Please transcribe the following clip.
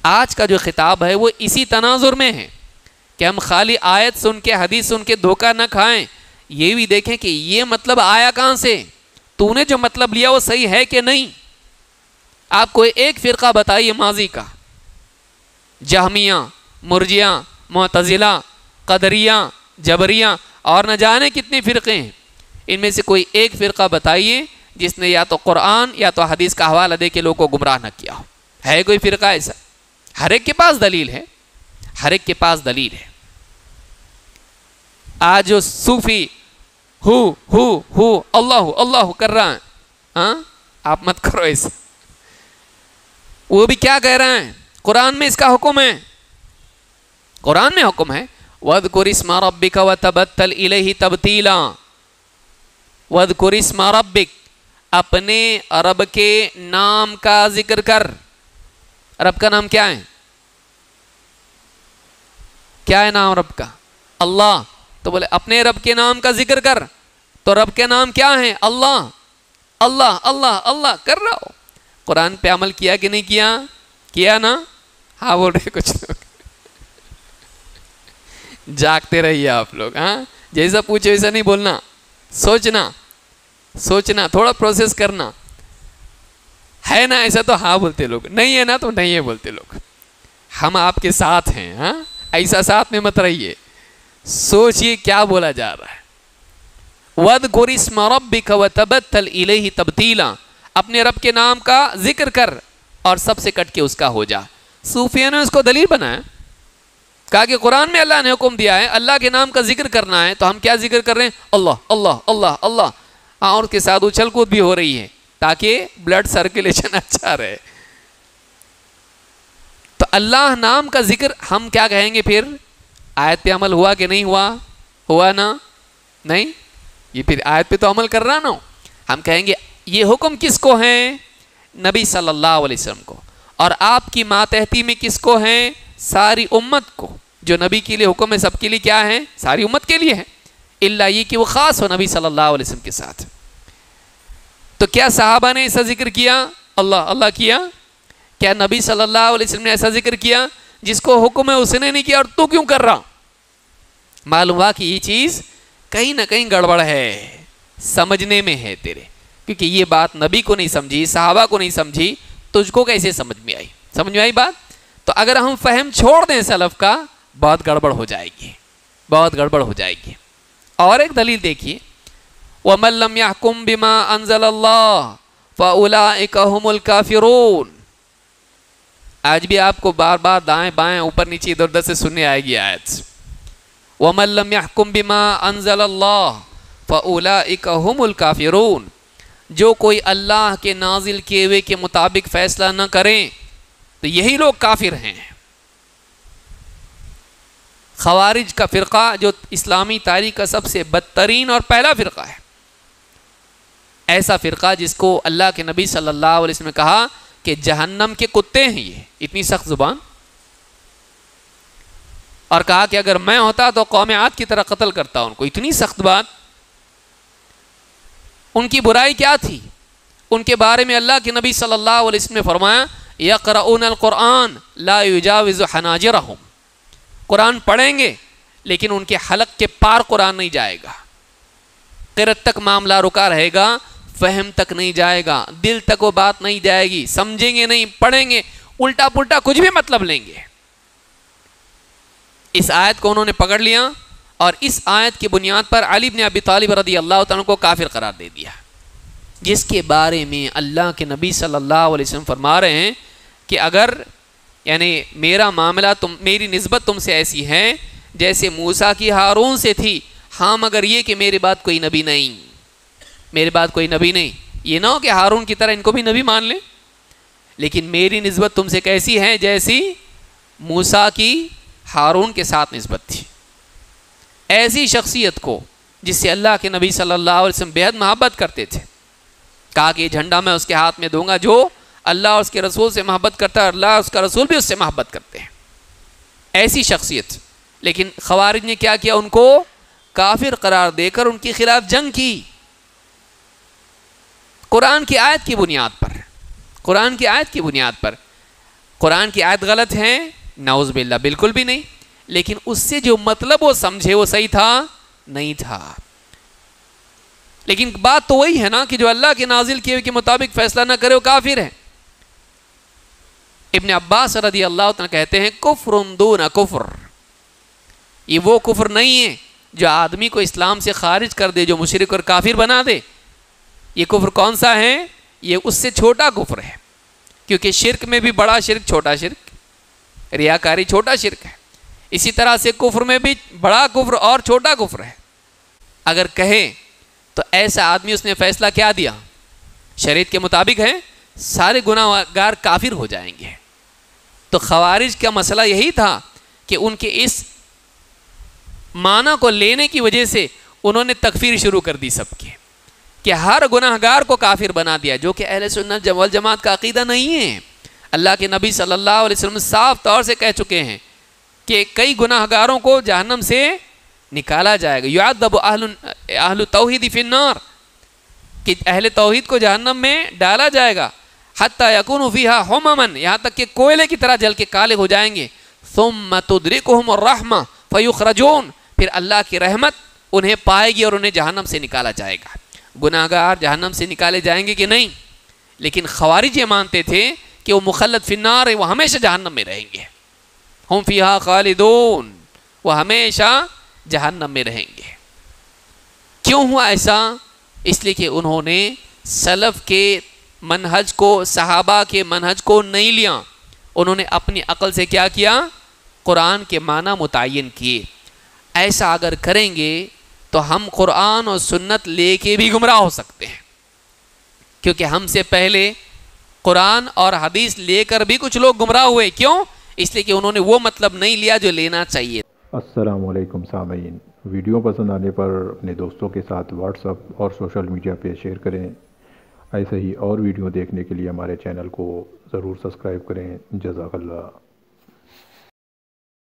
آج کا جو خطاب ہے وہ اسی تناظر میں ہے کہ ہم خالی آیت سن کے حدیث سن کے دھوکہ نہ کھائیں، یہ بھی دیکھیں کہ یہ مطلب آیا کہاں سے، تو نے جو مطلب لیا وہ صحیح ہے کہ نہیں۔ آپ کوئی ایک فرقہ بتائیے ماضی کا، جہمیہ، مرجیہ، معتزلہ، قدریہ، جبریہ اور نہ جانے کتنے فرقے ہیں، ان میں سے کوئی ایک فرقہ بتائیے جس نے یا تو قرآن یا تو حدیث کا حوالہ دے کے لوگوں کو گمراہ نہ کیا ہو۔ ہے کوئی فرقہ ایسا؟ ہر ایک کے پاس دلیل ہے، ہر ایک کے پاس دلیل ہے۔ آج جو صوفی اللہ اللہ کر رہا ہے، آپ مت کرو ایسا، وہ بھی کیا کہہ رہے ہیں؟ قرآن میں اس کا حکم ہے، قرآن میں حکم ہے وَاذْكُرِ اسْمَ رَبِّكَ وَتَبَتَّلْ إِلَيْهِ تَبْتِيلًا۔ وَاذْكُرِ اسْمَ رَبِّكَ، اپنے رب کے نام کا ذکر کر۔ رب کا نام کیا ہے؟ کیا ہے نام رب کا؟ اللہ۔ تو بولے اپنے رب کے نام کا ذکر کر، تو رب کے نام کیا ہے؟ اللہ۔ اللہ اللہ اللہ کر رہا ہو، قرآن پہ عمل کیا کہ نہیں کیا؟ کیا نا؟ ہاں بول رہے کچھ لوگ، جاگتے رہیے آپ لوگ، ہاں جیسا پوچھے ویسا نہیں بولنا، سوچنا تھوڑا پروسیس کرنا، ہے نا ایسا تو ہاں بولتے لوگ، نہیں ہے نا تو نہیں ہے بولتے لوگ۔ ہم آپ کے ساتھ ہیں، ہاں ایسا ساتھ میں مت رہیے، سوچئے کیا بولا جا رہا ہے۔ وَاذْكُرِ اسْمَ رَبِّكَ وَتَبَتَّلْ إِلَيْهِ تَبْتِيلًا، اپنے رب کے نام کا ذکر کر اور سب سے کٹ کے اس کا ہو جا۔ صوفیوں نے اس کو دلیل بنایا، کہا کہ قرآن میں اللہ نے حکم دیا ہے اللہ کے نام کا ذکر کرنا ہے، تو ہم کیا ذکر کر رہے ہیں؟ اللہ اللہ اللہ اللہ، اور اس کے ساتھ اچھل کود بھی ہو رہی ہے تاکہ بلڈ سرکولیشن اچھا رہے۔ تو اللہ نام کا ذکر ہم کیا کہیں گے پھر؟ آیت پہ عمل ہوا کہ نہیں ہوا؟ ہوا نا؟ نہیں، یہ پھر آیت پہ تو عمل کر رہا نا۔ ہم کہیں گے یہ حکم کس کو ہے؟ نبی صلی اللہ علیہ وسلم کو، اور آپ کی ماتحتی میں کس کو ہے؟ ساری امت کو۔ جو نبی کے لیے حکم ہے سب کے لیے کیا ہے؟ ساری امت کے لیے ہے، الا یہ کہ وہ خاص ہو نبی صلی اللہ علیہ وسلم کے ساتھ۔ تو کیا صحابہ نے ایسا ذکر کیا؟ اللہ اللہ کیا؟ کیا نبی صلی اللہ علیہ وسلم نے ایسا ذکر کیا؟ جس کو حکم ہے اس نے نہیں کیا اور تو کیوں کر رہا؟ معلوم ہوا کہ یہ چیز کہیں نہ کہیں گڑبڑ ہے، سمجھنے میں ہے تیرے، کیونکہ یہ بات نبی کو نہیں سمجھی، صحابہ کو نہیں سمجھی، تجھ کو کیسے سمجھ میں آئی؟ سمجھ میں آئی بات؟ تو اگر ہم فہم چھوڑ دیں سلف کا، بہت گڑبڑ ہو جائے گی، بہت گڑبڑ ہو جائے گی۔ اور ایک دلیل دیکھیے، وَمَن لَّمْ يَحْكُم بِمَا أَنزَلَ اللَّهُ فَأُولَٰئِكَ هُمُ الْكَافِرُونَ۔ آج بھی آپ کو بار بار دائیں بائیں اوپر نیچے ادھر ادھر سے سننے آئے گی آیت، وَمَن لَّمْ يَحْكُم بِمَا أَنزَلَ اللَّهُ فَأُولَٰئِكَ هُمُ الْكَافِرُونَ۔ جو کوئی اللہ کے نازل کیے ہوئے کے مطابق فیصلہ نہ کریں تو یہی لوگ کافر ہیں۔ خوارج کا فرقہ جو اسلامی تاریخ کا سب سے بدترین اور پہلا فرقہ ہے، ایسا فرقہ جس کو اللہ کے نبی صلی اللہ علیہ وسلم نے کہا کہ جہنم کے کتے ہیں، یہ اتنی سخت زبان، اور کہا کہ اگر میں ہوتا تو قوم عاد کی طرح قتل کرتا ان کو، اتنی سخت بات۔ ان کی برائی کیا تھی؟ ان کے بارے میں اللہ کے نبی صلی اللہ علیہ وسلم نے فرمایا یقرؤون القرآن لا یجاوز حناجرہم، قرآن پڑھیں گے لیکن ان کے حلق کے پار قرآن نہیں جائے گا، قرأت تک معاملہ رکا رہے گا، فہم تک نہیں جائے گا، دل تک وہ بات نہیں جائے گی، سمجھیں گے نہیں، پڑھیں گے الٹا پلٹا کچھ بھی مطلب لیں گے۔ اس آیت کو انہوں نے پکڑ لیا اور اس آیت کی بنیاد پر علی بن ابی طالب رضی اللہ تعالیٰ کو کافر قرار دے دیا، جس کے بارے میں اللہ کے نبی صلی اللہ علیہ وسلم فرما رہے ہیں کہ اگر یعنی میرا معاملہ میری نسبت تم سے ایسی ہے جیسے موسیٰ کی ہارون سے تھی، ہاں مگر یہ کہ میرے بعد کوئی نبی نہیں، میرے بعد کوئی نبی نہیں، یہ نہ ہو کہ ہارون کی طرح ان کو بھی نبی مان لیں، لیکن میری نسبت تم سے کیسی ہے؟ جیسی موسیٰ کی ہارون کے ساتھ نسبت تھی۔ ایسی شخصیت کو جس سے اللہ کے نبی صلی اللہ علیہ وسلم بے حد محبت کرتے تھے، کہا کہ یہ جھنڈا میں اس کے ہاتھ میں دوں گا جو اللہ اور اس کے رسول سے محبت کرتا ہے، اللہ اور اس کا رسول بھی اس سے محبت کرتے ہیں، ایسی شخصیت۔ لیکن خوارج نے کیا کیا؟ ان کو کافر قرار دے کر ان کے خلاف جنگ کی، قرآن کی آیت کی بنیاد پر، قرآن کی آیت کی بنیاد پر۔ قرآن کی آیت غلط ہے؟ نعوذ باللہ، بالکل بھی نہیں، لیکن اس سے جو مطلب وہ سمجھے وہ صحیح تھا؟ نہیں تھا۔ لیکن بات تو وہی ہے نا کہ جو اللہ کے نازل کیے کے مطابق فیصلہ نہ کرے وہ کافر ہے۔ ابن عباس رضی اللہ عنہ کہتے ہیں کفر دون کفر، یہ وہ کفر نہیں ہے جو آدمی کو اسلام سے خارج کر دے، جو مشرک اور کافر بنا دے۔ یہ کفر کون سا ہے؟ یہ اس سے چھوٹا کفر ہے، کیونکہ شرک میں بھی بڑا شرک چھوٹا شرک، ریاکاری چھوٹا شرک ہے، اسی طرح سے کفر میں بھی بڑا کفر اور چھوٹا کفر ہے۔ اگر کہے تو ایسا آدمی اس نے فیصلہ کیا دیا؟ شریعت کے مطابق ہے، سارے گناہ گار کافر ہو جائیں گے۔ تو خوارج کا مسئلہ یہی تھا کہ ان کے اس معنی کو لینے کی وجہ سے انہوں نے تکفیر شروع کر دی سب کی، کہ ہر گناہ گار کو کافر بنا دیا، جو کہ اہل سنت والجماعت کا عقیدہ نہیں ہے۔ اللہ کے نبی صلی اللہ علیہ وسلم صاف طور سے کہہ چکے ہیں کہ کئی گناہ گاروں کو جہنم سے نکالا جائے گا، یعذب اہل توحید فی النار، کہ اہل توحید کو جہنم میں ڈالا جائے گا، حتی یکون فیہا حمما، یہاں تک کہ کوئلے کی طرح جل کے کالے ہو جائیں گے، ثم تدرکہم الرحمہ فیخرجون، پھر اللہ کی رحمت انہیں پائے گی اور انہیں جہنم سے نکالا جائے گا۔ گناہ گار جہنم سے نکالے جائیں گے کہ نہیں؟ لیکن خوارج یہ مانتے تھے کہ وہ مخلد فی النار ہے، وہ ہمیشہ جہنم میں رہیں گے، ہم فیہا خالدون، وہ ہمیشہ جہنم میں رہیں گے۔ کیوں ہوا ایسا؟ اس لیے کہ انہوں نے سلف کے منہج کو، صحابہ کے منہج کو نہیں لیا، انہوں نے اپنی عقل سے کیا کیا؟ قرآن کے معنی متعین کیے۔ ایسا اگر کریں گے تو ہم قرآن اور سنت لے کے بھی گمراہ ہو سکتے ہیں، کیونکہ ہم سے پہلے قرآن اور حدیث لے کر بھی کچھ لوگ گمراہ ہوئے۔ کیوں؟ اس لیے کہ انہوں نے وہ مطلب نہیں لیا جو لینا چاہیے۔ السلام علیکم سامعین، ویڈیو پسند آنے پر اپنے دوستوں کے ساتھ واٹس ایپ اور سوشل میڈیا پہ شیئر کریں۔ ایسے ہی اور ویڈیو دیکھنے کے لیے ہمارے چینل کو ضرور سبسکرائب کریں۔ جزاک اللہ۔